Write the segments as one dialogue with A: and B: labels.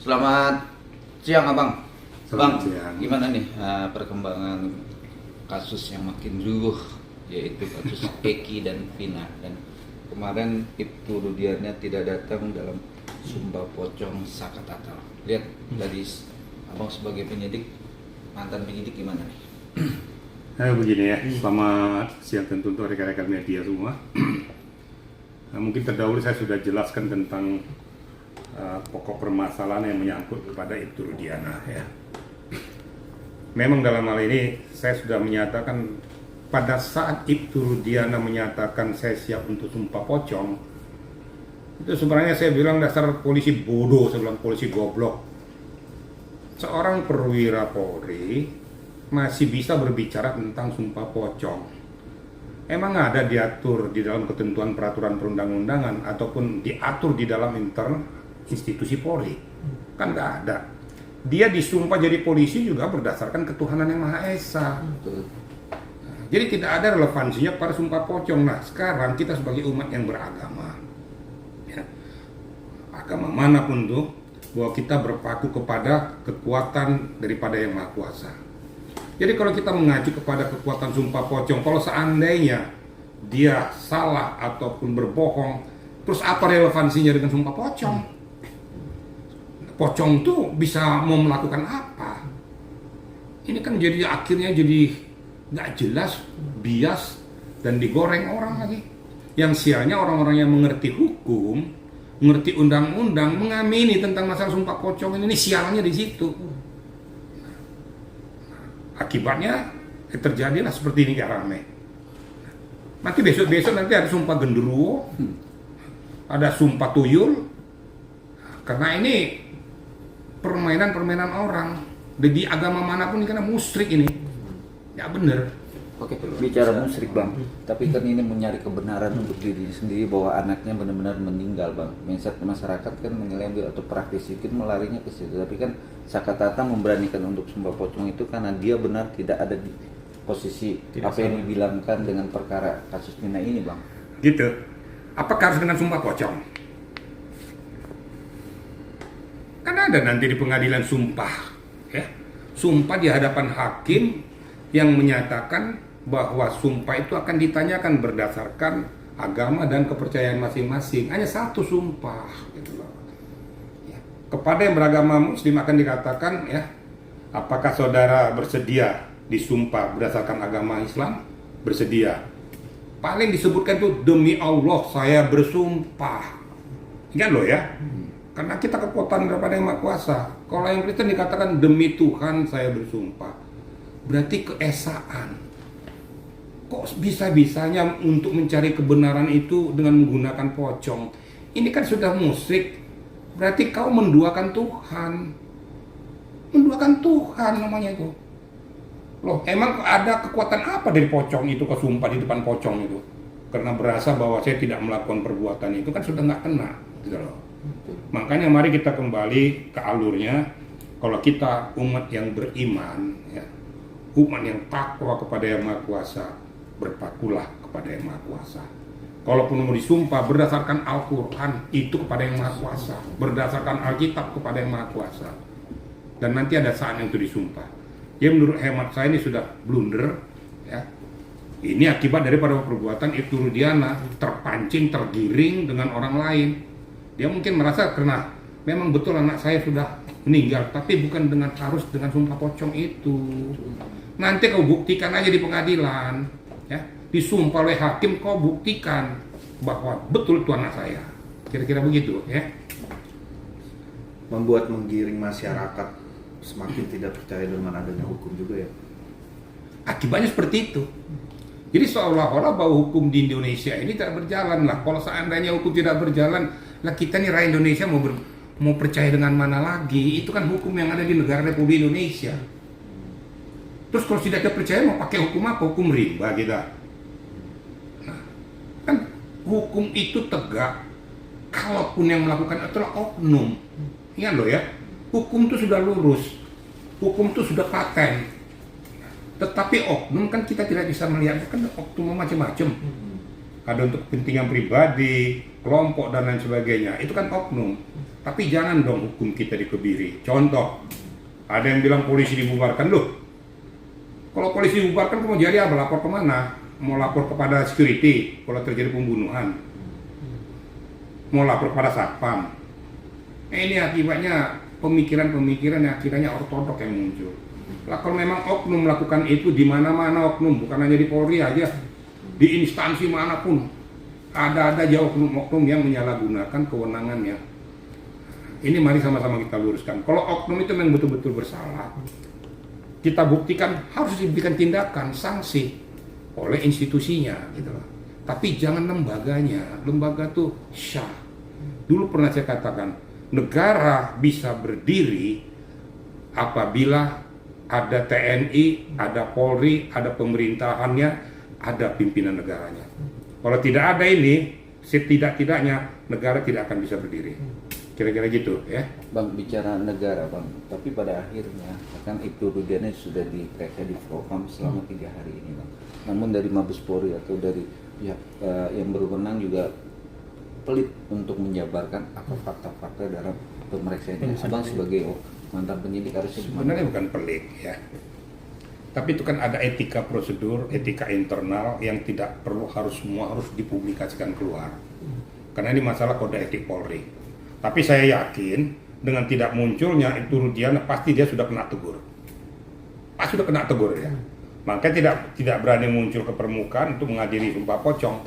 A: Selamat siang Abang.
B: Selamat
A: Bang,
B: siang.
A: gimana nih perkembangan kasus yang makin riuh, yaitu kasus Eki dan Vina. Dan kemarin Ibtu Rudiana tidak datang dalam Sumba Pocong Sakatatal. Lihat dari Abang sebagai penyidik, mantan penyidik, gimana nih?
B: Begini ya, selamat siang tentu untuk rekan-rekan media semua. Mungkin terdahulu saya sudah jelaskan tentang pokok permasalahan yang menyangkut kepada Ibtu Rudiana ya. Memang dalam hal ini saya sudah menyatakan pada saat Ibtu Rudiana menyatakan saya siap untuk sumpah pocong, itu sebenarnya saya bilang dasar polisi bodoh, saya bilang polisi goblok. Seorang perwira Polri masih bisa berbicara tentang sumpah pocong. Emang ada diatur di dalam ketentuan peraturan perundang-undangan ataupun diatur di dalam institusi Polri? Kan nggak ada. Dia disumpah jadi polisi juga berdasarkan ketuhanan yang Maha Esa. Jadi tidak ada relevansinya pada sumpah pocong. Nah sekarang kita sebagai umat yang beragama, ya, agama manapun tuh, bahwa kita berpaku kepada kekuatan daripada yang Maha Kuasa. Jadi kalau kita mengacu kepada kekuatan sumpah pocong, kalau seandainya dia salah ataupun berbohong, terus apa relevansinya dengan sumpah pocong? Pocong tuh bisa mau melakukan apa? Ini kan jadi akhirnya jadi nggak jelas, bias, dan digoreng orang lagi. Yang sialnya orang-orang yang mengerti hukum, mengerti undang-undang, mengamini tentang masalah sumpah pocong ini sialnya di situ. Akibatnya terjadilah seperti ini kayak rame. Nanti besok-besok nanti ada sumpah genderuwo, ada sumpah tuyul. Karena ini permainan orang. Di agama manapun ini karena musyrik ini. Ya bener.
A: Oke, bicara musyrik Bang, tapi kan ini mencari kebenaran untuk diri sendiri bahwa anaknya benar-benar meninggal Bang. Masyarakat kan menilai atau praktisi itu melarinya ke situ. Tapi kan Sakatata memberanikan untuk sumpah pocong itu karena dia benar tidak ada di posisi apa yang dibilangkan dengan perkara kasus Vina ini Bang.
B: Gitu. Apakah harus dengan sumpah pocong? Kan ada nanti di pengadilan sumpah, ya. Sumpah di hadapan hakim yang menyatakan bahwa sumpah itu akan ditanyakan berdasarkan agama dan kepercayaan masing-masing. Hanya satu sumpah, gitu loh. Ya. Kepada yang beragama Muslim akan dikatakan, ya, apakah saudara bersedia disumpah berdasarkan agama Islam? Bersedia. Paling disebutkan itu demi Allah saya bersumpah. Ingat loh ya. Karena kita kekuatan daripada yang Maha Kuasa. Kalau yang Kristen dikatakan demi Tuhan saya bersumpah. Berarti keesaan. Kok bisa-bisanya untuk mencari kebenaran itu dengan menggunakan pocong? Ini kan sudah musyrik. Berarti kau menduakan Tuhan. Menduakan Tuhan namanya itu. Loh, emang ada kekuatan apa dari pocong itu ke sumpah di depan pocong itu? Karena berasa bahwa saya tidak melakukan perbuatan itu kan sudah nggak kena. Gitu loh. Makanya mari kita kembali ke alurnya. Kalau kita umat yang beriman, ya, umat yang takwa kepada yang Maha Kuasa, berpakulah kepada yang Maha Kuasa. Kalaupun mau disumpah berdasarkan Al-Quran, itu kepada yang Maha Kuasa, berdasarkan Alkitab kepada yang Maha Kuasa. Dan nanti ada saatnya itu disumpah. Ya menurut hemat saya ini sudah blunder, ya. Ini akibat daripada perbuatan Ibtu Rudiana, terpancing, tergiring dengan orang lain. Dia mungkin merasa karena memang betul anak saya sudah meninggal, tapi bukan harus dengan sumpah pocong itu. Nanti kau buktikan aja di pengadilan, ya, disumpah oleh hakim, kau buktikan bahwa betul itu anak saya. Kira-kira begitu, ya.
C: Membuat menggiring masyarakat semakin tidak percaya dengan adanya hukum juga ya.
B: Akibatnya seperti itu. Jadi seolah-olah bahwa hukum di Indonesia ini tidak berjalan lah. Kalau seandainya hukum tidak berjalan, lah kita nih rakyat Indonesia mau percaya dengan mana lagi? Itu kan hukum yang ada di negara Republik Indonesia. Terus kalau tidak percaya mau pakai hukum apa? Hukum rimba kita. Nah, kan hukum itu tegak. Kalaupun yang melakukan itulah oknum. Ingat loh ya, hukum itu sudah lurus. Hukum itu sudah paten. Tetapi oknum kan kita tidak bisa melihat, kan oknum macam-macam. Ada untuk kepentingan pribadi, kelompok dan lain sebagainya. Itu kan oknum. Tapi jangan dong hukum kita dikebiri. Contoh, ada yang bilang polisi dibubarkan. Loh, kalau polisi dibubarkan mau jadi apa? Lapor kemana? Mau lapor kepada security kalau terjadi pembunuhan? Mau lapor kepada satpam? Ini akibatnya pemikiran-pemikiran yang akhirnya ortodok yang muncul. Lah kalau memang oknum melakukan itu di mana-mana oknum, bukan hanya di Polri aja, di instansi manapun ada aja oknum-oknum yang menyalahgunakan kewenangannya. Ini mari sama-sama kita luruskan. Kalau oknum itu memang betul-betul bersalah, kita buktikan harus diberikan tindakan, sanksi oleh institusinya, gitu loh. Tapi jangan lembaganya. Lembaga tuh syah. Dulu pernah saya katakan, negara bisa berdiri apabila ada TNI, ada Polri, ada pemerintahannya, ada pimpinan negaranya. Kalau tidak ada ini, setidak-tidaknya negara tidak akan bisa berdiri. Kira-kira gitu ya.
A: Bang, bicara negara Bang, tapi pada akhirnya kan Ibtu Rudiana sudah diperiksa di Propam selama 3 hari ini Bang. Namun dari Mabes Polri atau dari pihak yang berwenang juga pelit untuk menjabarkan apa fakta-fakta dalam pemeriksaan ini. Abang sebagai mantan penyidik harus
B: Sebenarnya bukan pelit ya. Tapi itu kan ada etika prosedur, etika internal yang tidak perlu semua harus dipublikasikan keluar. Karena ini masalah kode etik Polri. Tapi saya yakin dengan tidak munculnya Ibtu Rudiana pasti dia sudah kena tegur. Pasti sudah kena tegur ya. Makanya tidak berani muncul ke permukaan untuk menghadiri sumpah pocong.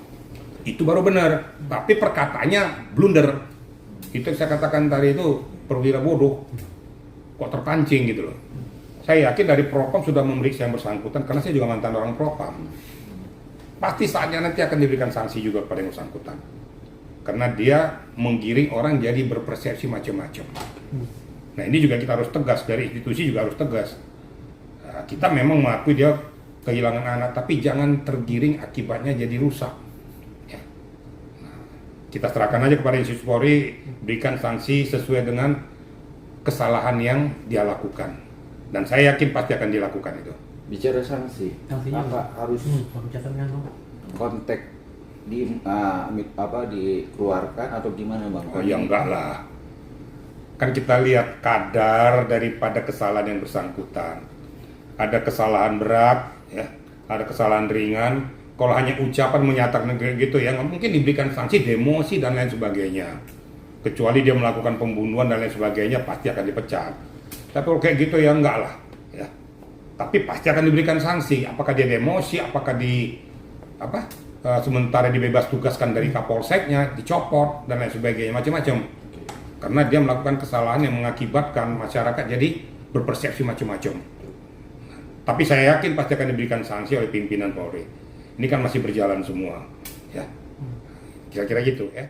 B: Itu baru benar. Tapi perkataannya blunder. Itu yang saya katakan tadi itu perwira bodoh. Kok terpancing gitu loh. Saya yakin dari Propam sudah memeriksa yang bersangkutan karena saya juga mantan orang Propam. Pasti saatnya nanti akan diberikan sanksi juga kepada yang bersangkutan. Karena dia menggiring orang jadi berpersepsi macam-macam. Nah ini juga kita harus tegas, dari institusi juga harus tegas. Kita memang mengakui dia kehilangan anak, tapi jangan tergiring akibatnya jadi rusak. Ya. Nah, kita serahkan aja kepada institusi Polri, berikan sanksi sesuai dengan kesalahan yang dia lakukan. Dan saya yakin pasti akan dilakukan itu.
A: bicara sanksi. Apa harus kontak dikeluarkan atau gimana Bang?
B: Oh ya enggak lah. Kan kita lihat kadar daripada kesalahan yang bersangkutan. Ada kesalahan berat, ya, ada kesalahan ringan. Kalau hanya ucapan menyatakan gitu ya, nggak mungkin diberikan sanksi, demosi dan lain sebagainya. Kecuali dia melakukan pembunuhan dan lain sebagainya, pasti akan dipecat. Tapi kalau kayak gitu ya enggak lah, ya. Tapi pasti akan diberikan sanksi. Apakah dia demosi, apakah sementara dibebas tugaskan dari Kapolseknya, dicopot dan lain sebagainya, macam-macam. Karena dia melakukan kesalahan yang mengakibatkan masyarakat jadi berpersepsi macam-macam. Tapi saya yakin pasti akan diberikan sanksi oleh pimpinan Polri. Ini kan masih berjalan semua, ya. Kira-kira gitu, ya.